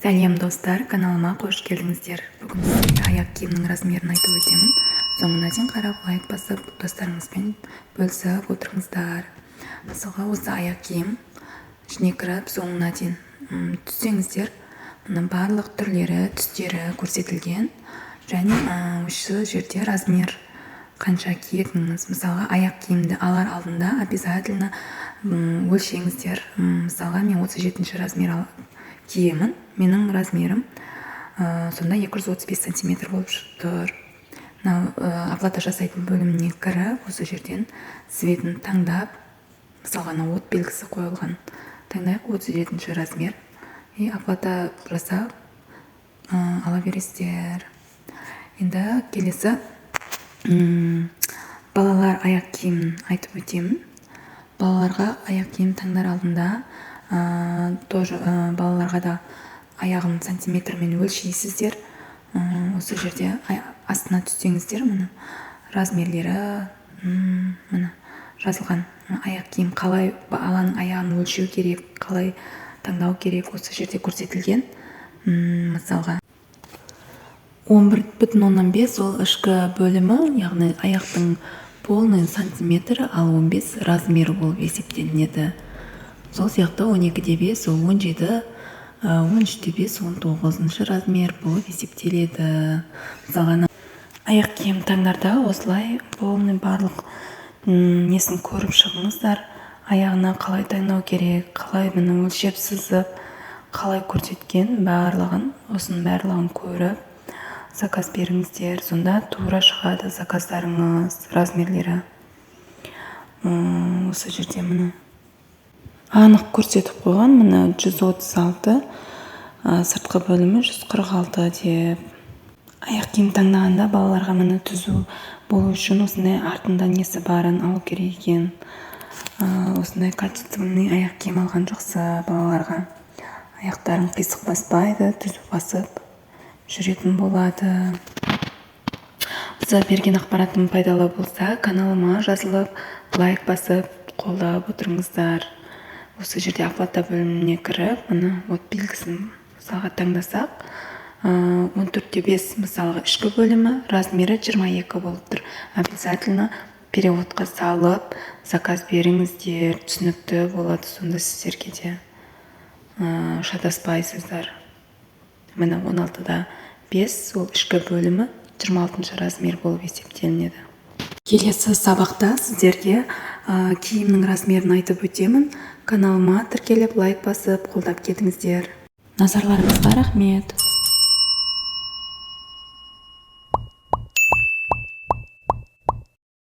Сәлем достар, каналыма қош келдіңіздер. Бүгін сізге аяқ киімнің размерін айтып өтемін. Соңына дейін қарап, лайк басып, достарыңызбен бөлісіп отырыңыздар. Мысалға, осы аяқ киім ішіне кіріп, соңына дейін түссеңіздер, мұның барлық түрлері, түстері көрсетілген. Және осы жерде размер қанша киетініңіз. Мысалға, аяқ киімді алар алдында обязательно өлшеңіздер. Мысалға, мен 37 размер киемін. Менің размерім сонда 235 сантиметр болып тұр. Оплата жасайтын бөліміне кіріп, осы жерден цветін таңдап, мысалға от белгісі қойылған, таңдайық 37 размер. И оплата жасап ала бересіздер. Енді келесі балалар аяқ киімін айтып өтемін. Балаларға аяқ киім таңдар алдында тоже балаларға да аяғын сантиметрмен өлшейсіздер. Осы жерде астына түссеңіздер, мұны размерлері мұны жазылған. Аяқ киім қалай баланың аяғын өлшеу керек, қалай таңдау керек, осы жерде көрсетілген. Мысалға 11,5 ол ішкі бөлімі, яғни аяқтың полный сантиметр, ал 15 размері болып есептелінеді. Сол сияқты 12,5 ол 17, 13,5 19 размер болып есептеледі. Мысалға аяқ киім таңдарда осылай полный барлық несін көріп шығыңыздар. Аяғына қалай таңдау керек, қалай мұны өлшеп сызып, қалай көрсеткен барлығын, осының барлығын көріп заказ беріңіздер. Сонда тура шығады заказдарыңыз, размерлері. Осы жерде мұны анық көрсетіп қойған, мұны 136, сыртқы бөлімі 146 деп. Аяқ киім таңдағанда балаларға мұны түзу болу үшін осындай артында несі барын алу керек екен. Осындай качественный аяқ киім алған жақсы балаларға. Аяқтарын қисық баспайды, түзу басып жүретін болады. Осы берген ақпаратым пайдалы болса, каналыма жазылып, лайк басып, қолдап отырыңыздар. Осы жерде оплата бөліміне кіріп, мұны от белгісін мысалға таңдасақ, 14,5 мысалға ішкі бөлімі, размері 22 болып тұр. Обязательно переводқа салып, заказ беріңіздер, түсінікті болады, сонда сіздерге де шатаспайсыздар. Міне 16,5 ол ішкі бөлімі 26 размер болып есептелінеді. Келесі сабақта сіздерге киімнің размерін айтып өтемін. Каналыма тіркеліп, лайк басып, қолдап кетіңіздер. Назарларыңызға рахмет.